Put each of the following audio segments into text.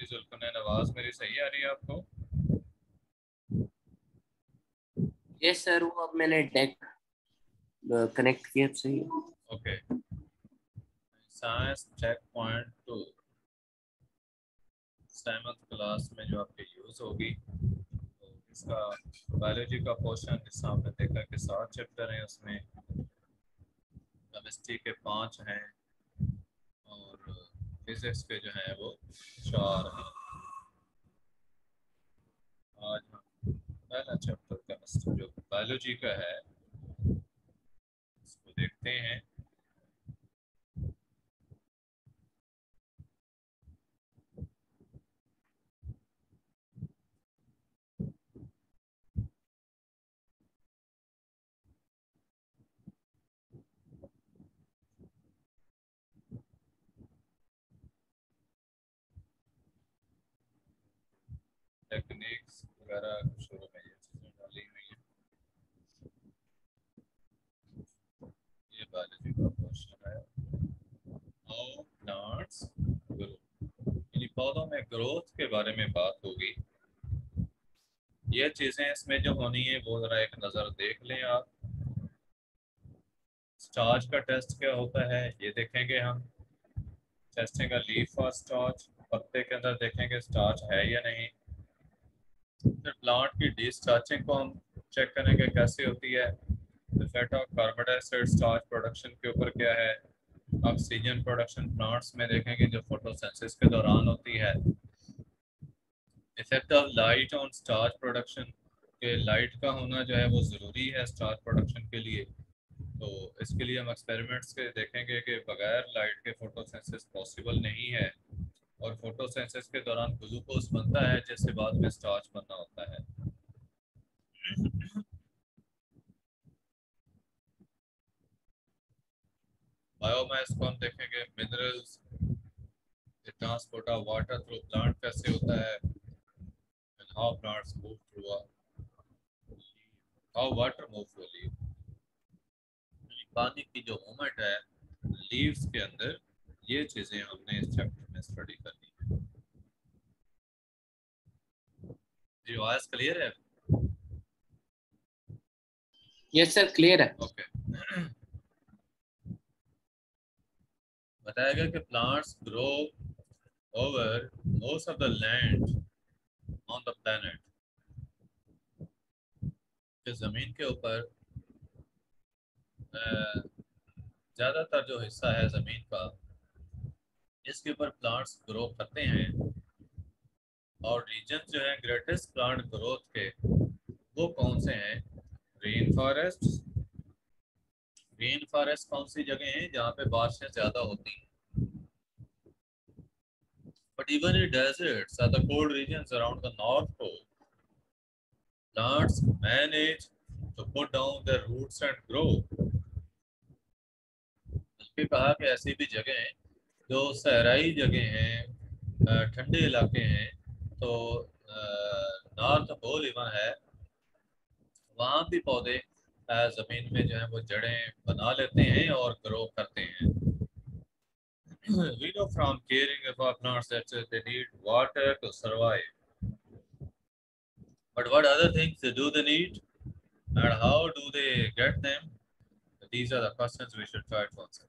जुल्फुनैन, आवाज मेरी सही आ रही है आपको? यस सर, वो अब मैंने डेक कनेक्ट किया, सही है। Okay. Science check point 2 7th class में जो आपके यूज होगी, तो इसका बायोलॉजी का पोर्शन जिसका आपने देखा कि 7 चैप्टर हैं, उसमें केमिस्ट्री के 5 हैं और फिजिक्स के जो हैं वो 4 हैं। आज हम पहला चैप्टर केमिस्ट्री जो बायोलॉजी का है उसको देखते हैं। टेक्निक्स वगैरह शुरू में ये चीज़ें डाली हुई हैं। ये बायोलॉजी का क्वेश्चन है, हाउ प्लांट्स ग्रो, यानी पौधों में ग्रोथ के बारे में बात होगी। ये चीज़ें इसमें जो होनी है वो ज़रा एक नज़र देख लें आप। स्टार्च का टेस्ट क्या होता है ये देखेंगे हम। Testing a leaf for starch, पत्ते के अंदर देखेंगे स्टार्च है या नहीं। फिर प्लांट की डिस्चार्जिंग को हम चेक करेंगे कैसे होती है। Effect of carbon dioxide starch production के ऊपर क्या है। ऑक्सीजन प्रोडक्शन प्लांट्स में देखेंगे जो फोटोसिंथेसिस के दौरान होती है। Effect of light on starch production, के लाइट का होना जो है वो ज़रूरी है स्टार्च प्रोडक्शन के लिए। तो इसके लिए हम एक्सपेरिमेंट्स के देखेंगे कि बगैर लाइट के फोटोसिंथेसिस पॉसिबल नहीं है, और फोटोसिंथेसिस के दौरान ग्लूकोज बनता है जिससे बाद में स्टार्च बनना होता है। बायोमास को हम देखेंगे, minerals, transport of water through plant कैसे होता है, and how plants move through a how water move through a leaf। पानी की जो मूवमेंट है लीव्स के अंदर, ये चीजें हमने इस चैप्टर में स्टडी करनी है। जी आवाज क्लियर है? यस सर, क्लियर है। ओके। बताया गया कि plants grow over most of the land on the planet, कि जमीन के ऊपर ज्यादातर जो हिस्सा है जमीन का, इसके ऊपर प्लांट्स ग्रो करते हैं। और रीजन जो है ग्रेटेस्ट प्लांट ग्रोथ के वो कौन से हैं? Rain forest. रेन फॉरेस्ट कौन सी जगह है जहाँ पे बारिशें ज्यादा होती हैं? But even in deserts or the cold regions around the north pole, plants manage to put down their roots and grow। बल्कि कहा कि ऐसी भी जगह हैं जो सहराई जगह हैं, ठंडे इलाके हैं, तो नॉर्थ पोल इवन है, वहाँ भी पौधे जमीन में जो है वो जड़ें बना लेते हैं और ग्रो करते हैं। We know from caring about plants that they need water to survive. But what other things do they need, and how do they get them? These are the questions we should try to answer।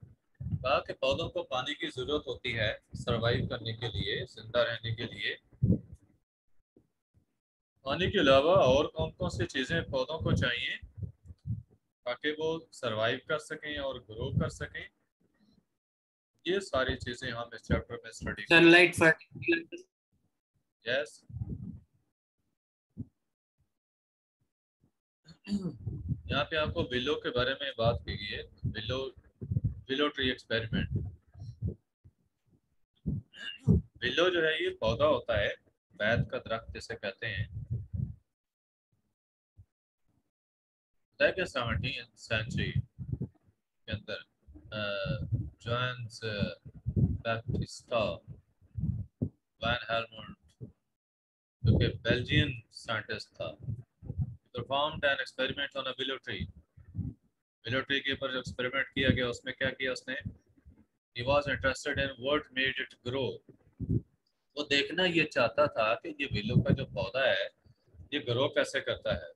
कहा कि पौधों को पानी की जरूरत होती है survive करने के लिए, जिंदा रहने के लिए। पानी के अलावा और कौन कौन सी चीजें पौधों को चाहिए ताकि वो सरवाइव कर सकें और ग्रो कर सकें? ये सारी चीजें हम इस चैप्टर में स्टडी करेंगे। Sunlight, fertiliser. यस। यहाँ पे आपको विलो के बारे में बात की गई है। Willow, willow tree experiment. Willow जो है ये पौधा होता है, वैद का दरख्त जिसे कहते हैं। 17वीं सेंचुरी के अंदर जॉन्स बैप्टिस्टा वैन हेलमोंट, जो कि बेल्जियन साइंटिस्ट था, performed an experiment on a willow tree. Willow tree के ऊपर जो एक्सपेरिमेंट किया गया उसमें क्या किया उसने, he was interested in what made it grow। वो देखना ये चाहता था कि ये विलो का जो पौधा है ये ग्रो कैसे करता है.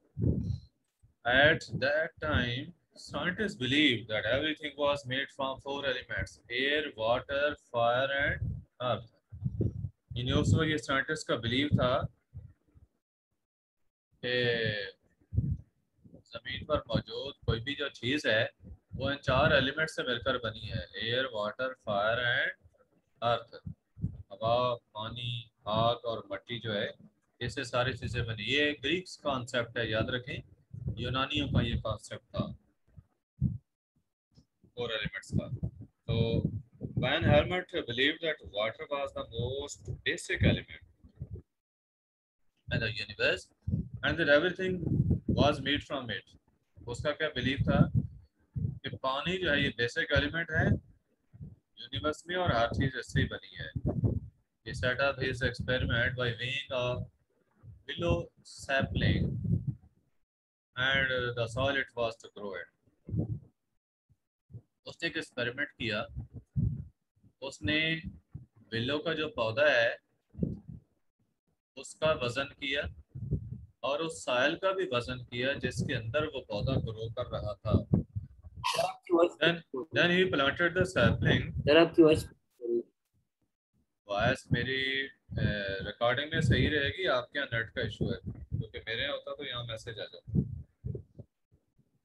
At that time, scientists believed that everything was made from four elements: air, water, fire and earth. इन उस वक्त ये साइंटिस्ट का बिलीव था कि जमीन पर मौजूद कोई भी जो चीज है वो इन चार एलिमेंट से मिलकर बनी है: air, water, fire and earth. हवा, पानी, आग और मिट्टी जो है इससे सारी चीजें बनी. ये ग्रीक्स कॉन्सेप्ट है, याद रखें. यूनानियों का ये कॉन्सेप्ट था फोर एलिमेंट्स का. तो Van Helmont believed that water was the most basic element in the universe and that everything was made from it. उसका क्या बिलीव था कि पानी जो है ये बेसिक एलिमेंट है यूनिवर्स में और हर चीज इससे ही बनी है. He set up his experiment by weighing a willow sapling and the soil it was to grow it. उसने एक एक्सपेरिमेंट किया. उसने विलो का जो पौधा है उसका वजन किया और उस साइल का भी वजन किया जिसके अंदर वो पौधा ग्रो कर रहा था. Then he planted the sapling. Voice मेरी रिकॉर्डिंग में सही रहेगी, आपके यहाँ नेट का इशू है क्योंकि मेरे यहाँ होता तो यहाँ मैसेज आ जाता.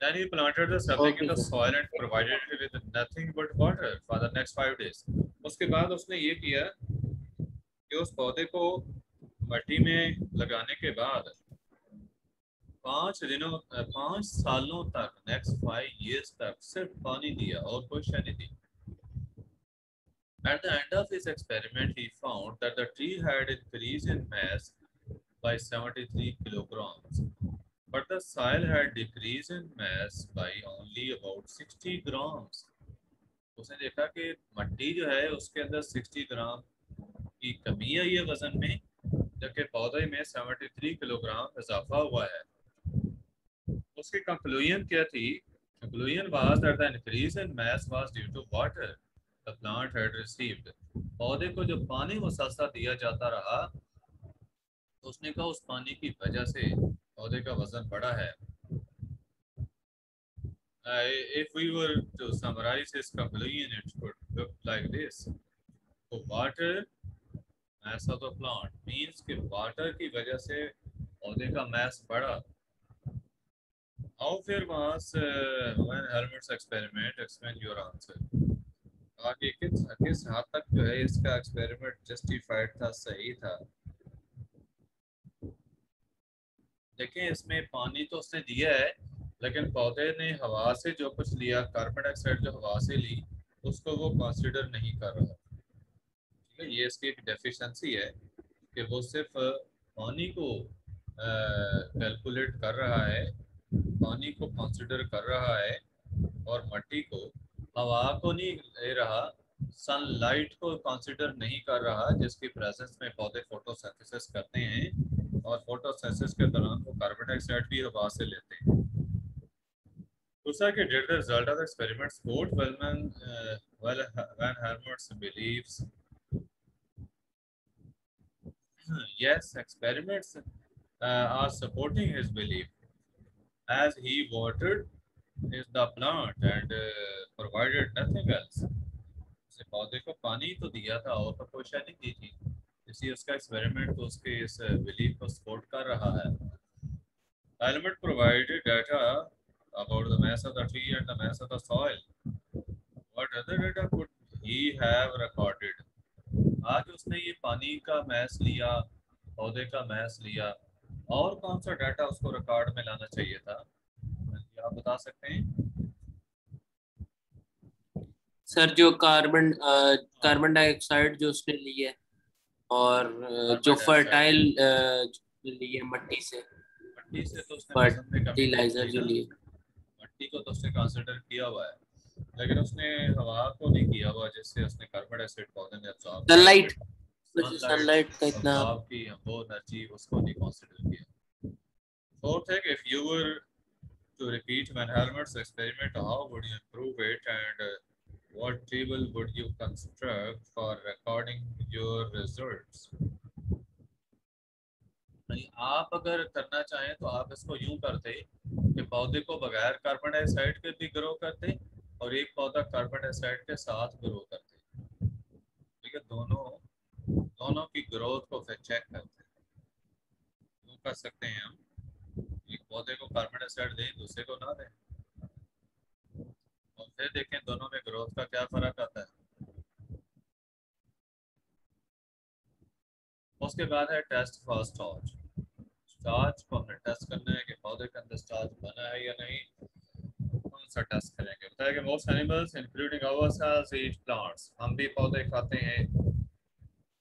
Then he planted the sapling in the soil and provided it with nothing but water for the next 5 days. उसके बाद उसने ये किया कि उस पौधे को मिट्टी में लगाने के बाद 5 सालों तक, नेक्स्ट 5 years तक सिर्फ पानी दिया और कोई शय नहीं दी. At the end of his experiment, he found that the tree had increased in mass by 73 kilograms, but the soil had decreased in mass by only about 60 grams. उसने देखा कि मिट्टी जो है उसके अंदर 60 ग्राम की कमी आई है वजन में, जबकि पौधे में 73 किलोग्राम इजाफा हुआ है. उसकी कंक्लूजन क्या थी? Conclusion was that the increase in mass was due to water the plant had received. पौधे को जो पानी मुसलसल दिया जाता रहा, उसने कहा उस पानी की वजह से पौधे का वजन बढ़ा है. If we were to summarize his conclusion, it would look like this. So water mass of the plant means कि water की वजह से पौधे का mass बढ़ा. How fair was Van Helmont's experiment? Explain your answer. आगे किस हद तक जो है इसका एक्सपेरिमेंट जस्टिफाइड था, सही था. देखिए इसमें पानी तो उसने दिया है लेकिन पौधे ने हवा से जो कुछ लिया, कार्बन डाइऑक्साइड जो हवा से ली, उसको वो कंसीडर नहीं कर रहा. ठीक है, ये इसकी एक डेफिशिएंसी है कि वो सिर्फ पानी को कैलकुलेट कर रहा है, पानी को कंसीडर कर रहा है और मिट्टी को, हवा को नहीं ले रहा, सनलाइट को कंसीडर नहीं कर रहा जिसकी प्रेजेंस में पौधे फोटोसिंथेसिस करते हैं और फोटोसिंथेसिस के दौरान वो कार्बन डाइऑक्साइड भी हवा से लेते हैं. दूसरा कि did the result of the experiment support Van Helmont's beliefs? Yes, experiments are supporting his belief as he watered the plant and provided nothing else. उसने पौधे को पानी तो दिया था और तो कोई शय नहीं दी थी, इसलिए उसका एक्सपेरिमेंट तो उसके इस बिलीफ को सपोर्ट कर रहा है. Helmont provided data about the mass of the tree and the mass of the soil. What other data could he have recorded? आज उसने ये पानी का मैस लिया, पौधे का मैस लिया, और कौन सा डाटा उसको रिकॉर्ड में लाना चाहिए था? आप बता सकते हैं? सर जो कार्बन डाइऑक्साइड जो उसने ली है और जो फर्टाइल ली है मिट्टी से तो उसने फर्टिलाइजर जो लिए, मिट्टी को तो उसने कंसीडर किया हुआ है लेकिन उसने हवा को नहीं किया हुआ जिससे उसने कार्बन डाइऑक्साइड पौधे ने एब्जॉर्ब सनलाइट का इतना की वो एनर्जी उसको नहीं कंसीडर किया. Fourth thing, if you were to repeat Van Helmont's experiment, how would you improve it and what table would you construct for recording your results? आप अगर करना चाहें तो आप इसको यूं करते कि पौधे को बगैर कार्बन डाइऑक्साइड के भी ग्रो करते और एक पौधा कार्बन डाइऑक्साइड के साथ ग्रो करते। ठीक है, दोनों दोनों की ग्रोथ को फिर चेक करते हैं। यूं कर सकते हैं हम, एक पौधे को कार्बन डाइऑक्साइड दें, दूसरे को ना दें, और फिर देखें दोनों में ग्रोथ का क्या फर्क आता है। उसके बाद है टेस्ट फॉर स्टार्च। स्टार्च को हमने टेस्ट करना है कि पौधे के अंदर स्टार्च बना है या नहीं। कौन सा टेस्ट करेंगे? बताया कि मोस्ट एनिमल्स इंक्लूडिंग अवरसेल्व्स ईट प्लांट्स। हम भी पौधे खाते हैं,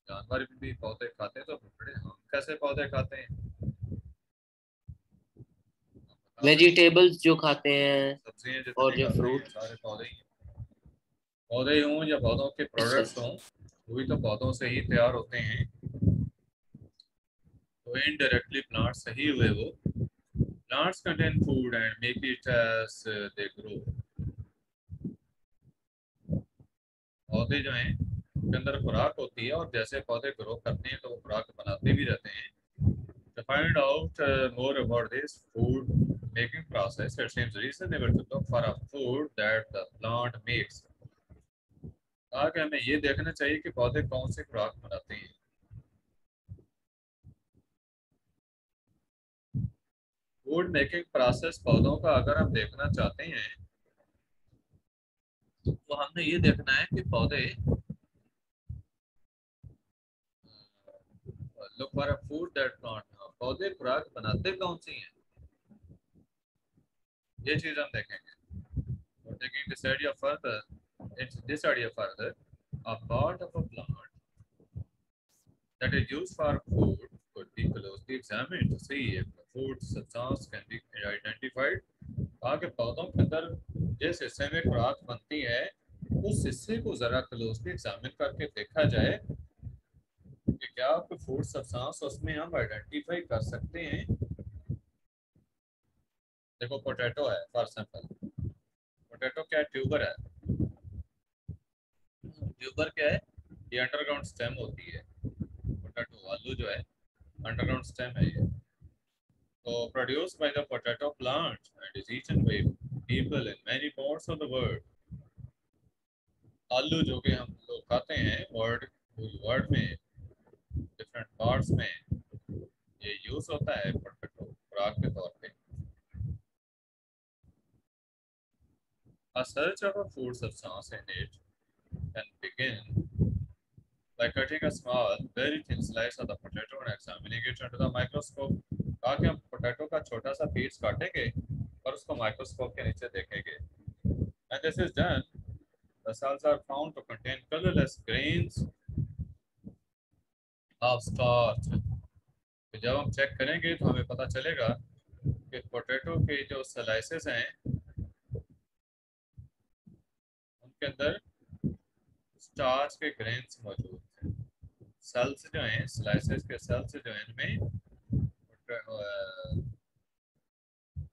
जानवर भी पौधे खाते हैं, तो बड़े हम कैसे पौधे खाते हैं? बता सकते हैं? वेजिटेबल्स जो खाते हैं सब्जियां और जितनी जो खाते हैं फ्रूट। सारे पौधे ही हैं। पौधे ही हों या पौधों के सर, प्रोडक्ट्स हों, वो भी तो पौधों से ही तैयार होते हैं। तो इनडायरेक्टली प्लांट सही हुए वो। Plants contain food and make it as they grow. पौधे जो हैं उनके अंदर खुराक होती है, और जैसे पौधे ग्रो करते हैं तो वो खुराक बनाते भी रहते हैं। To find out more about this food making process, it seems reasonable to look for a food that the plant makes. आगे हमें ये देखना चाहिए कि पौधे कौन से खुराक बनाते हैं। फूड मेकिंग प्रोसेस पौधों का अगर हम देखना चाहते हैं तो हमने ये देखना है कि पौधे look for a food that plant, पौधे खुराक बनाते कौन सी हैं, ये चीज हम देखेंगे। और taking this idea further, it's this idea further, a part of a plant that is used for food could be closely examined to see if the food substance can be identified. आगे पौधों के अंदर जिस हिस्से में खुराक बनती है उस हिस्से को जरा क्लोजली एग्जामिन करके देखा जाए कि क्या कोई फूड सब्सटेंस उसमें हम आइडेंटिफाई कर सकते हैं। देखो पोटैटो है फॉर एग्जांपल, पोटैटो क्या ट्यूबर है? ट्यूबर क्या है? ये अंडरग्राउंड स्टेम होती है। पोटैटो आलू जो है अंडरग्राउंड स्टेम है ये। So produced by the potato plant and is eaten by people in many parts of the world. आलू जो कि हम लोग खाते हैं वर्ल्ड में डिफरेंट पार्ट्स में ये यूज होता है पोटैटो खुराक के तौर पे। A search of a food substance in it can begin by cutting a small, very thin slice of the potato and examining it under the microscope. ताकि हम पोटैटो का छोटा सा पीस काटेंगे और उसको माइक्रोस्कोप के नीचे देखेंगे। And this is done, the cells are found to contain colorless grains of starch. तो जब हम चेक करेंगे तो हमें पता चलेगा कि पोटैटो के जो स्लाइसेस हैं उनके अंदर स्टार्च के ग्रेन्स मौजूद हैं। सेल्स जो हैं, स्लाइसेस के सेल्स जो हैं इनमें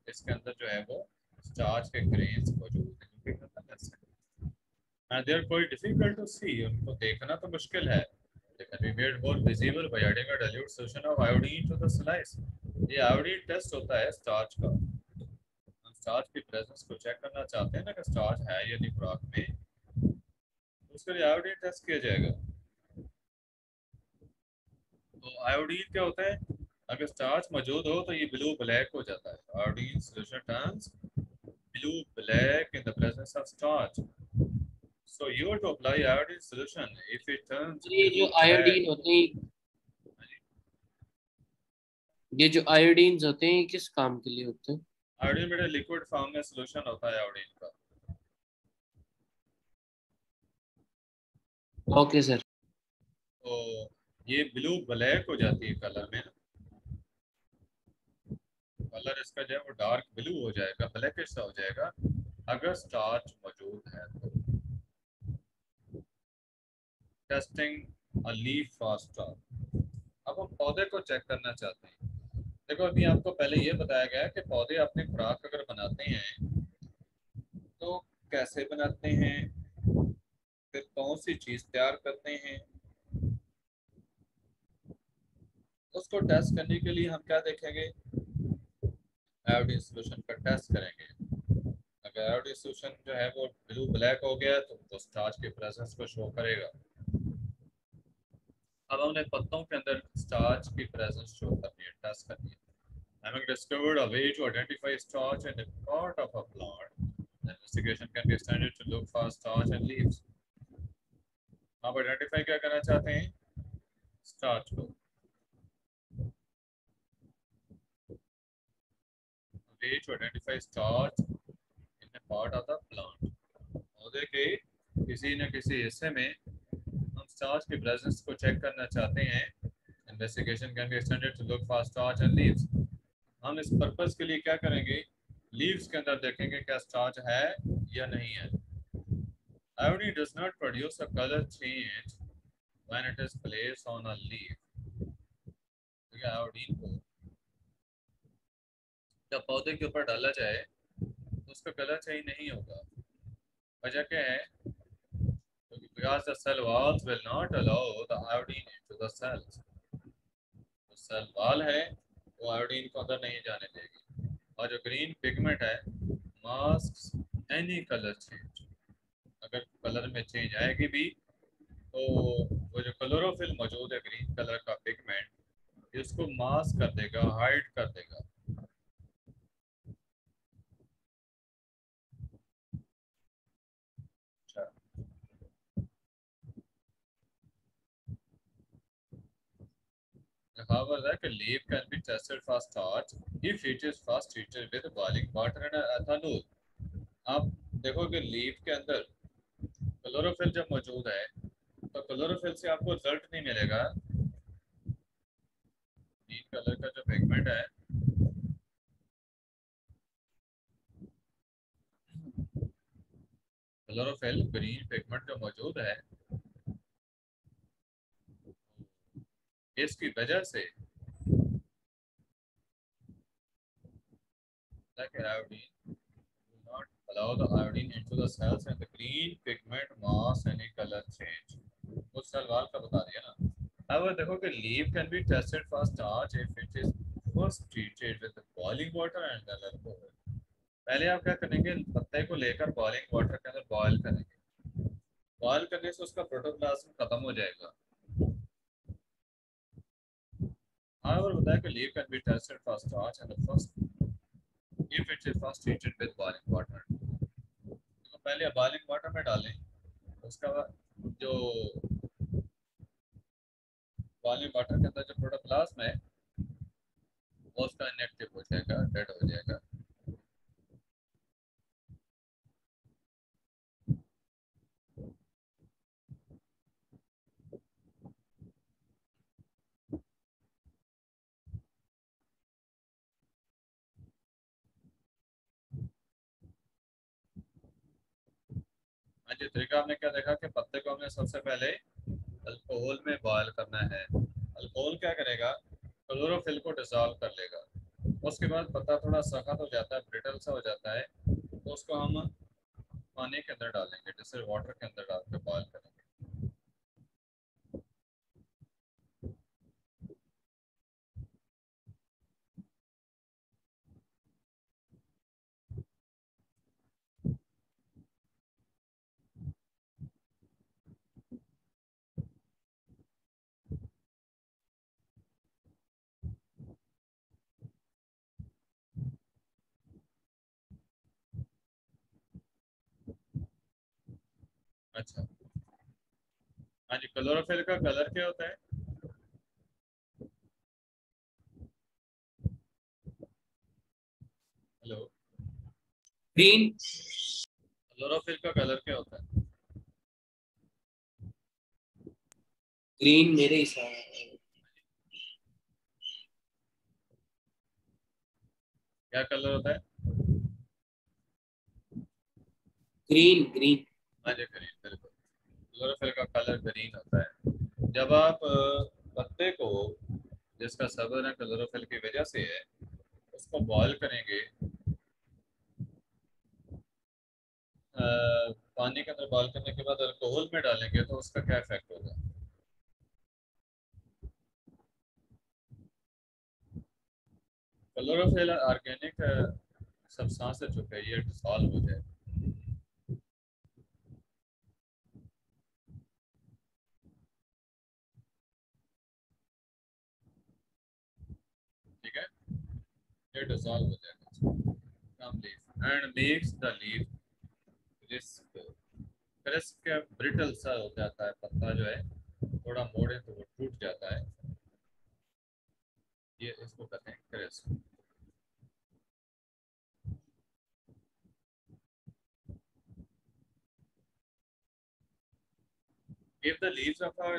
इसके अंदर जो है वो स्टार्च के ग्रेन्स मौजूद हैं जो कि कलरलेस हैं। And they are quite difficult to see, उनको देखना तो मुश्किल है। They can be made more visible by adding a dilute solution of iodine to the slice. ये आयोडीन टेस्ट होता है स्टार्च का। हम स्टार्च की प्रेजेंस को चेक करना चाहते हैं ना कि स्टार्च है या नहीं खुराक में, तो उसके लिए आयोडीन टेस्ट किया जाएगा। तो आयोडीन क्या होता है? अगर स्टार्च मौजूद हो तो ये ब्लू ब्लैक हो जाता है। Iodine solution turns blue black in the presence of starch. So you are to apply iodine solution if it turns ये blue जो black. आयोडीन होते हैं, ये जो आयोडीन्स होते हैं ये किस काम के लिए होते हैं? आयोडीन बेटा लिक्विड फॉर्म में सॉल्यूशन होता है आयोडीन का। Okay sir. तो ये ब्लू ब्लैक हो जाती है कलर में, कलर इसका जो है वो डार्क ब्लू हो जाएगा, ब्लैकिश सा हो जाएगा अगर स्टार्च मौजूद है तो। Testing a leaf for starch. अब हम पौधे को चेक करना चाहते हैं। देखो अभी आपको पहले ये बताया गया है कि पौधे अपनी खुराक अगर बनाते हैं तो कैसे बनाते हैं, फिर कौन सी चीज तैयार करते हैं। उसको टेस्ट करने के लिए हम क्या देखेंगे, आयोडीन सोल्यूशन का टेस्ट करेंगे। अगर आयोडीन सोल्यूशन जो है वो ब्लू ब्लैक हो गया तो स्टार्च की प्रेजेंस को शो करेगा। अब हमने पत्तों के अंदर स्टार्च की प्रेजेंस शो करनी है, टेस्ट करनी है। Having discovered a way to identify starch in a part of a plant, the investigation can be extended to look for starch and leaves. आप आइडेंटिफाई क्या करना चाहते हैं, स्टार्च को। Way to identify starch in a part of the plant. पौधे के किसी न किसी हिस्से में हम स्टार्च की प्रेजेंस को चेक करना चाहते हैं। Investigation can be extended to look for starch and leaves. हम इस पर्पस के लिए क्या करेंगे, लीव्स के अंदर देखेंगे क्या स्टार्च है या नहीं है। Iodine does not produce a color change when it is placed on a leaf. ठीक है, आयोडीन को जब पौधे के ऊपर डाला जाए तो उसका कलर चेंज नहीं होगा। वजह क्या है, because the cell walls will not allow the iodine into the cells. जो सेल वॉल है वो आयोडीन को अंदर नहीं जाने देगी। और जो ग्रीन पिगमेंट है मास्क्स एनी कलर चेंज। अगर कलर में चेंज आएगी भी तो वो जो क्लोरोफिल मौजूद है ग्रीन कलर का पिगमेंट इसको मास्क कर देगा, हाइड कर देगा। अच्छा, however that leaf can be tested for starch if it is first treated with boiling water and ethanol. आप देखोगे लीफ के अंदर क्लोरोफिल जब मौजूद है तो क्लोरोफिल से आपको रिजल्ट नहीं मिलेगा। ग्रीन कलर का जो पिगमेंट है क्लोरोफिल ग्रीन पिगमेंट जो मौजूद है इसकी वजह से iodine do not allow the iodine into the cells and the green pigment mask any color change। कुछ सेल वाल का बता दिया ना। अब देखो कि leaf can be tested for starch if it is first treated with boiling water and then alcohol। पहले आप क्या करेंगे, पत्ते को लेकर बॉइलिंग वाटर के अंदर बॉयल करेंगे। बॉयल करने से उसका प्रोटोप्लाज्म खत्म हो जाएगा। हाँ, और बताया कि leaf can be tested for starch and the first if it is first treated with boiling water। तो पहले बॉइलिंग वाटर में डालें, उसका जो बॉइलिंग वाटर के अंदर जो प्रोटोप्लाज्म है वो उसका इनएक्टिव हो जाएगा, डेड हो जाएगा। हाँ जी, तरीका हमने क्या देखा कि पत्ते को हमने सबसे पहले अल्कोहल में बॉयल करना है। अल्कोहल क्या करेगा, क्लोरोफिल को डिसॉल्व कर लेगा। उसके बाद पत्ता थोड़ा सख्त हो जाता है, ब्रिटल सा हो जाता है, तो उसको हम पानी के अंदर डालेंगे, जैसे वाटर के अंदर डाल के बॉयल करेंगे। अच्छा, हाँ जी, क्लोरोफिल का कलर क्या होता है, हेलो, ग्रीन। क्लोरोफिल का कलर क्या होता है। ग्रीन मेरे हिसाब। क्या कलर होता है, ग्रीन ग्रीन। हाँ जी, ग्रीन, बिल्कुल। क्लोरोफिल का कलर ग्रीन होता है। जब आप पत्ते को जिसका सबब क्लोरोफिल की वजह से है उसको बॉयल करेंगे, पानी के अंदर बॉयल करने के बाद अल्कोहल में डालेंगे तो उसका क्या इफेक्ट होगा। क्लोरोफिल ऑर्गेनिक सब्सटेंस है जो कि ये डिसॉल्व हो जाए। ठीक है, ये डिसॉल्व हो जाएगा from leaf and makes the leaf crisp. Crisp क्या ब्रिटल सा हो जाता है, पत्ता जो है थोड़ा मोड़े तो वो टूट जाता है, ये इसको कहते हैं crisp. If the leaves of a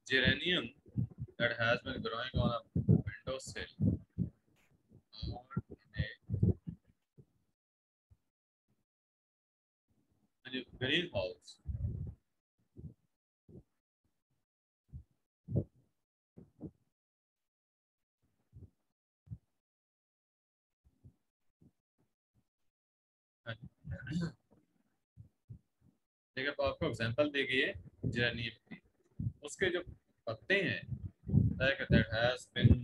geranium that has been growing on a windowsill or in a greenhouse, ठीक है, तो आपको एग्जांपल दी गई है जेरेनियम की, उसके जो पत्ते हैं like that has been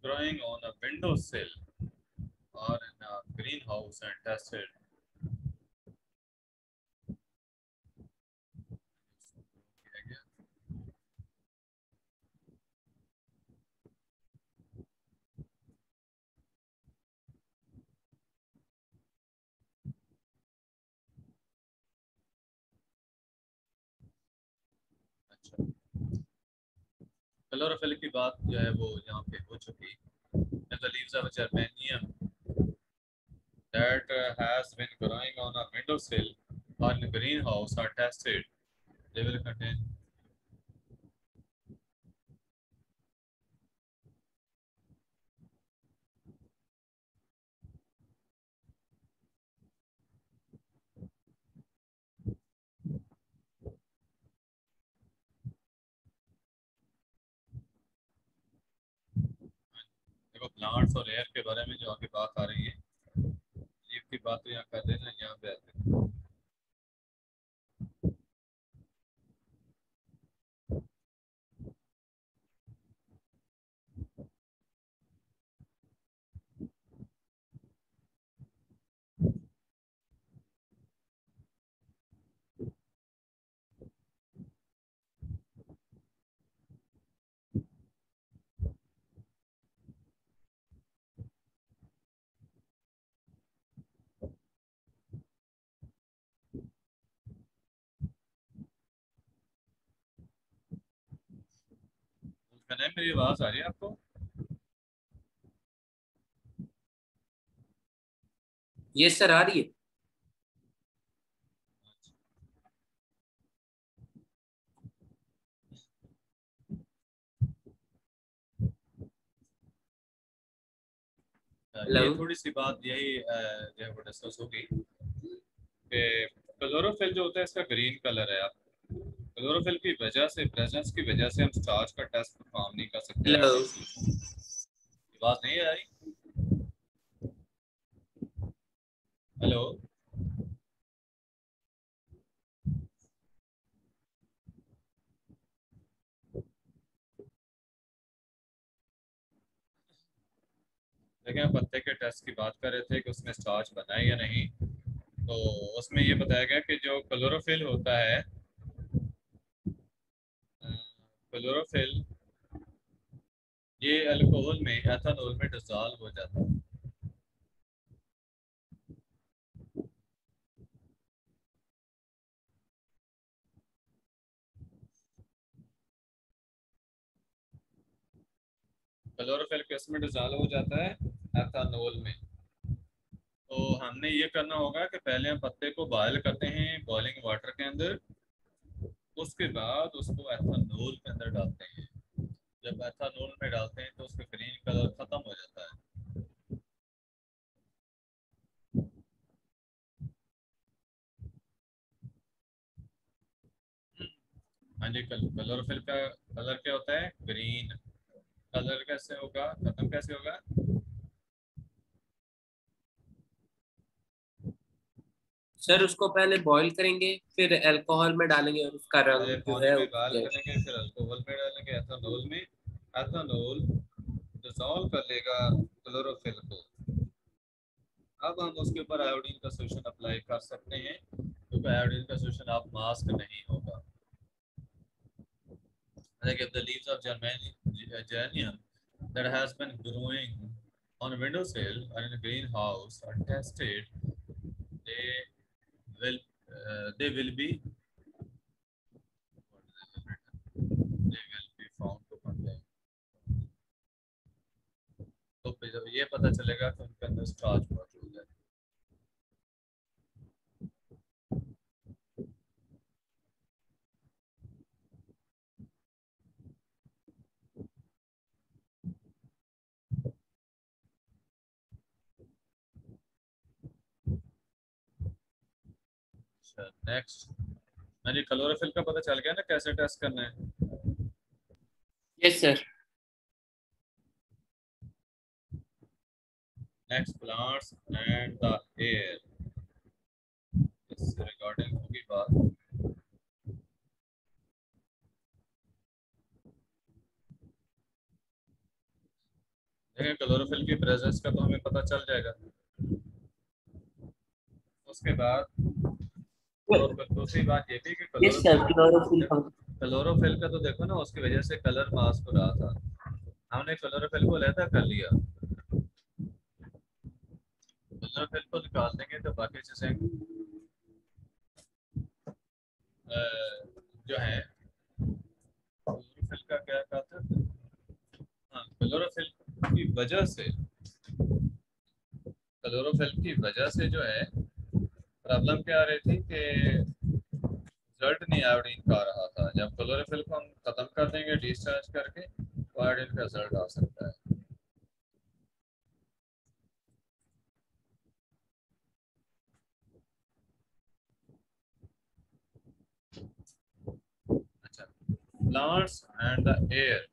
growing on a windowsill or in a greenhouse and tested। अच्छा, क्लोरोफिल की बात जो है वो यहाँ पे हो चुकी। The leaves of geranium that has been growing on a windowsill or in a greenhouse are tested, they will contain। देखो प्लांट्स और एयर के बारे में जो आगे बात आ रही है, लीफ की बात तो यहाँ कर रहे हैं ना, यहाँ पे आते हैं। उसका मेरी आवाज आ रही है आपको? ये सर आ रही है। ये हेलो। थोड़ी सी बात यही जो है वो डिस्कस होगी कि क्लोरोफिल जो होता है इसका ग्रीन कलर है। आप क्लोरोफिल की वजह से, प्रेजेंस की वजह से हम स्टार्च का टेस्ट परफॉर्म नहीं कर सकते हेलो। आर्टिफिशियल। आवाज नहीं आ रही? हेलो। देखिए, हम पत्ते के टेस्ट की बात कर रहे थे कि उसमें स्टार्च बना है या नहीं। तो उसमें ये बताया गया कि जो क्लोरोफिल होता है, क्लोरोफिल ये अल्कोहल में, एथानॉल में डिसॉल्व हो जाता है। क्लोरोफिल किस में डिसॉल्व हो जाता है? एथानॉल में। तो हमने ये करना होगा कि पहले हम पत्ते को बॉयल करते हैं बॉइलिंग वाटर के अंदर, उसके बाद उसको एथानॉल के अंदर डालते हैं। जब एथानॉल में डालते हैं तो उसका ग्रीन कलर खत्म हो जाता है। हाँ जी, क्लोरोफिल का कलर क्या होता है? ग्रीन। कलर कैसे होगा, खत्म कैसे होगा? सर उसको पहले बॉईल करेंगे, फिर अल्कोहल में डालेंगे और उसका पहले रंग जो पानी है में उठ बॉयल जाएगा। करेंगे, फिर अल्कोहल में डालेंगे, एथानॉल में, एथेनॉल डिसॉल्व कर लेगा क्लोरोफिल को। अब हम उसके ऊपर आयोडीन का सोल्यूशन अप्लाई कर सकते हैं, क्योंकि आयोडीन का सोल्यूशन आप मास्क नहीं होगा। Like if the leaves of geranium that has been growing on a windowsill or in a greenhouse are tested, they they will be they will be found to contain, तो फिर ये पता चलेगा कि उनके अंदर स्टार्च मौजूद है। नेक्स्ट, मैंने क्लोरोफिल का पता चल गया ना कैसे टेस्ट करना है। Yes sir. Next, plants and the air, इससे रिगार्डिंग होगी बात। देखिए क्लोरोफिल की प्रेजेंस का तो हमें पता चल जाएगा। उसके बाद और दूसरी बात ये थी कि यस सर, क्लोरोफिल। क्लोरोफिल का तो देखो ना, उसकी वजह से कलर मास्क हो रहा था। हमने क्लोरोफिल को लेता कर लिया, क्लोरोफिल को निकाल देंगे तो बाकी चीजें जो है। क्लोरोफिल का क्या कहते हैं, हाँ क्लोरोफिल की वजह से, क्लोरोफिल की वजह से जो है प्रॉब्लम क्या आ रही थी कि रिजल्ट नहीं आयोडीन का आ रहा था। जब क्लोरोफिल को हम खत्म कर देंगे डिस्चार्ज करके, तो आयोडीन का रिजल्ट आ सकता है। अच्छा, प्लांट्स एंड द एयर,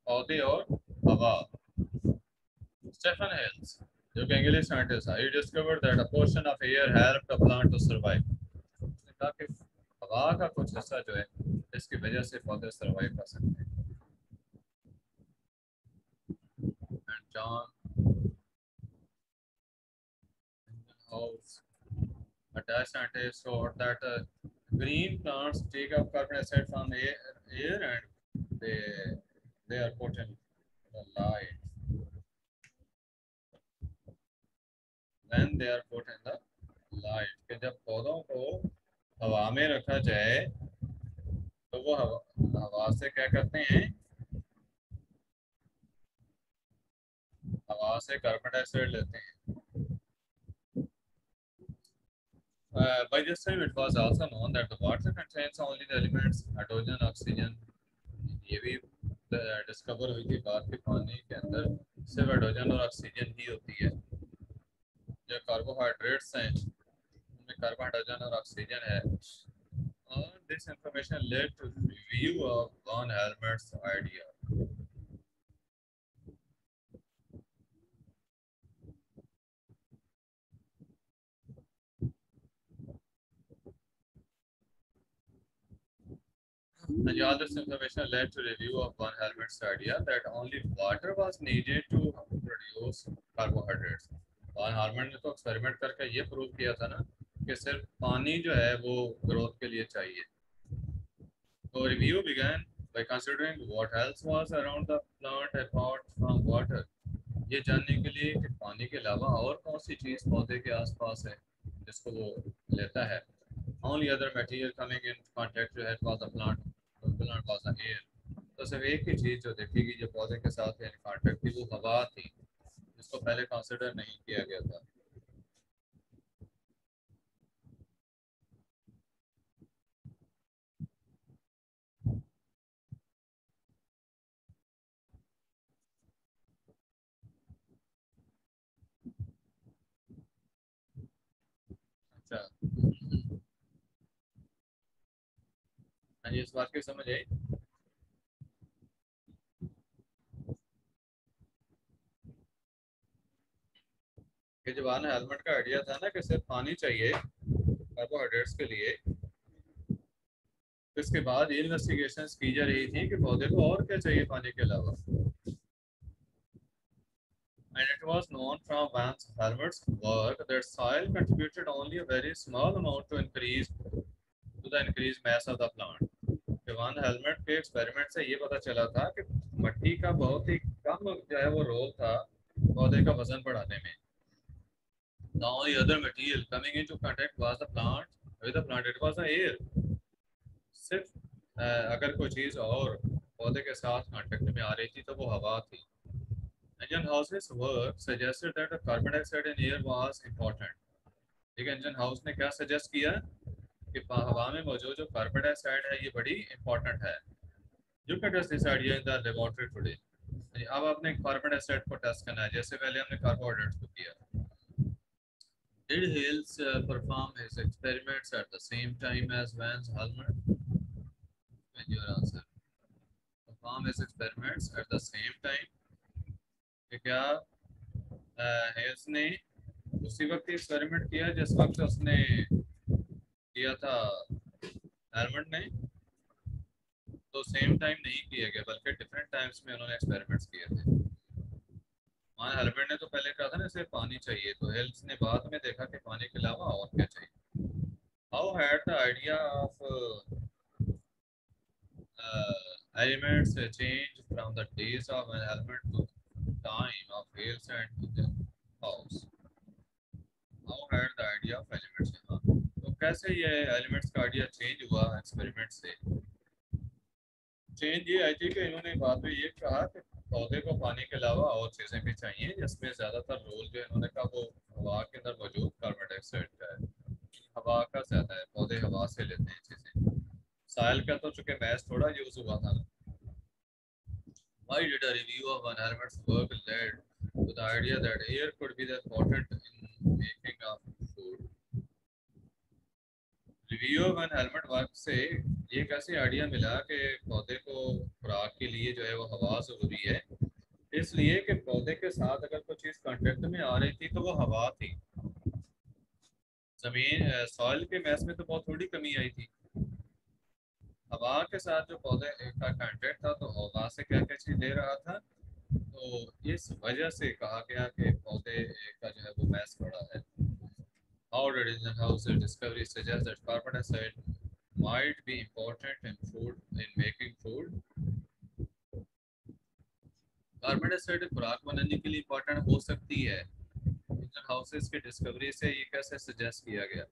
पौधे और हवा। स्टेफन हेल्स जो कि इंग्लिश साइंटिस्ट है, he discovered that a portion of air helped a plant to survive। उसने कहा कि हवा का कुछ हिस्सा जो है इसकी वजह से पौधे सरवाइव कर सकते हैं। And John house, a Dutch scientist, showed that green plants take up carbon dioxide from air and they are put in the light, when they are put in the light, कि जब पौधों को हवा में रखा जाए तो वो हवा से क्या करते हैं, हवा से कार्बन डाइऑक्साइड लेते हैं। By this time it was also known that the water contains only the elements hydrogen, oxygen। ये भी डिस्कवर हुई थी बात कि पानी के अंदर सिर्फ हाइड्रोजन और ऑक्सीजन ही होती है। जो कार्बोहाइड्रेट्स हैं उनमें कार्बन, हाइड्रोजन और ऑक्सीजन है। और this information led to review of one helmets idea. And all this information led to review of Von Helmholtz's idea that only water was needed to produce carbohydrates। Von Helmholtz ने तो experiment करके ये prove किया था ना कि सिर्फ पानी जो है वो ग्रोथ के लिए चाहिए। तो review began by considering what else was around the plant apart from water। ये जानने के लिए कि पानी के अलावा और कौन सी चीज पौधे के आसपास है जिसको वो लेता है। Only other material coming in contact with it was the plant was the air। तो सिर्फ एक ही चीज जो देखेगी जो पौधे के साथ इन कांटेक्ट थी वो हवा थी, जिसको पहले कंसिडर नहीं किया गया था। अच्छा, हाँ जी, इस बात की समझ आई कि जो वान हेलमेट का आइडिया था ना कि सिर्फ पानी चाहिए कार्बोहाइड्रेट्स के लिए, इसके बाद ये इन्वेस्टिगेशन की जा रही थी कि पौधे को और क्या चाहिए पानी के अलावा। And it was known from Van Helmholtz's work that soil contributed only a very small amount to the increased mass of the plant. One helmet के एक्सपेरिमेंट से ये पता चला था कि मट्टी का बहुत ही कम जो है वो रोल था पौधे का वजन बढ़ाने में। The only other material coming into contact was the plant with the plant. It was the air. सिर्फ अगर कोई चीज और पौधे के साथ कांटेक्ट में आ रही थी तो वो हवा थी। Ingenhouse's work suggested that the carbon dioxide in air was important. ठीक है, इंजनहाउस ने क्या सजेस्ट किया कि हवा में मौजूद जो कार्बन डाइऑक्साइड है ये बड़ी इंपॉर्टेंट है। You can test this idea in the laboratory today. अब आपने कार्बन डाइऑक्साइड को टेस्ट करना है जैसे पहले हमने कार्बोहाइड्रेट्स को किया। Did Hales perform his experiments at the same time as Van Helmont? Your answer. Perform his experiments at the same time. क्या हेल्स ने उसी वक्त एक्सपेरिमेंट किया जिस वक्त उसने किया था हेलमट ने? तो सेम टाइम नहीं किया गया बल्कि डिफरेंट टाइम्स में उन्होंने एक्सपेरिमेंट्स किए थे। हेलमट ने तो पहले कहा था ना इसे पानी चाहिए, तो हेल्स ने बाद में देखा कि पानी के अलावा और क्या चाहिए। How had the idea of elements change from the days of an element to time of Hales and the house. How had the idea of elements? तो कैसे ये एलिमेंट्स का आइडिया चेंज हुआ एक्सपेरिमेंट से? चेंज ये आई थी कि इन्होंने बाद में ये कहा कि पौधे को पानी के अलावा और चीज़ें भी चाहिए, जिसमें ज़्यादातर रोल जो इन्होंने कहा वो हवा के अंदर मौजूद कार्बन डाइऑक्साइड का है। हवा का ज़्यादा है, पौधे हवा से लेते हैं चीज़ें। साइल का तो चूंकि मैच थोड़ा यूज हुआ था ना। Why did a review of an element's work led to the idea that air could be important in making of food? Review of van Helmont work से ये कैसे आइडिया मिला कि पौधे को खुराक के लिए जो है वो हवा जरूरी है, इसलिए कि पौधे के साथ अगर कोई चीज कांटेक्ट में आ रही थी तो वो हवा थी। जमीन सॉइल के मैस में तो बहुत थोड़ी कमी आई थी। हवा के साथ जो पौधे का कांटेक्ट था तो हवा से क्या क्या चीज ले रहा था, तो इस वजह से कहा गया कि पौधे का जो है वो मैस बड़ा है। How did Ingenhouse's discovery suggest that carbon dioxide might be important in food in making food? Carbon dioxide खुराक बनाने के लिए इंपॉर्टेंट हो सकती है। इंजनहाउसेस की डिस्कवरी से ये कैसे सजेस्ट किया गया?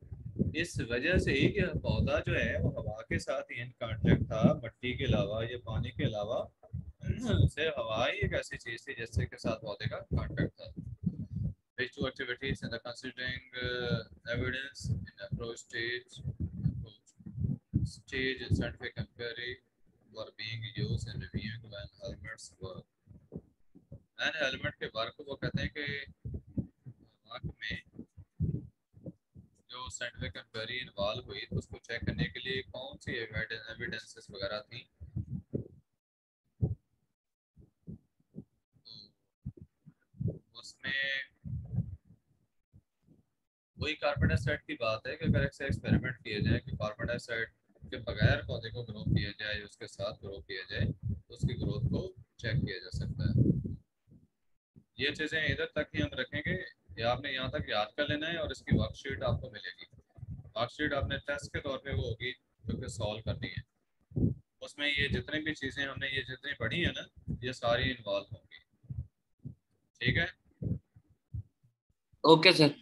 इस वजह से कि पौधा जो है वो हवा के साथ इन कांटेक्ट था, मिट्टी के अलावा या पानी के अलावा से हवा ही एक ऐसी चीज थी जिससे के साथ पौधे का कांटेक्ट था। Which two activities in the considering evidence in approach stage in scientific inquiry were being used in reviewing Van Helmont's work? Van Helmont के वर्क को वो कहते हैं कि वर्क में जो साइंटिफिक इंक्वायरी इन्वॉल्व हुई तो उसको चेक करने के लिए कौन सी एविडेंसेस वगैरह थी। तो उसमें वही कार्बन डाइऑक्साइड की बात है कि अगर ऐसे एक्सपेरिमेंट किए जाए कि कार्बन डाइऑक्साइड के बगैर पौधे को ग्रो किया जाए या उसके साथ ग्रो किया जाए तो उसकी ग्रोथ को चेक किया जा सकता है। ये चीज़ें इधर तक ही हम रखेंगे, या आपने यहाँ तक याद कर लेना है और इसकी वर्कशीट आपको मिलेगी। वर्कशीट आपने टेस्ट के तौर पे वो होगी क्योंकि सॉल्व करनी है। उसमें ये जितनी भी चीज़ें हमने ये जितनी पढ़ी है ना ये सारी इन्वॉल्व होंगी। ठीक है, ओके सर।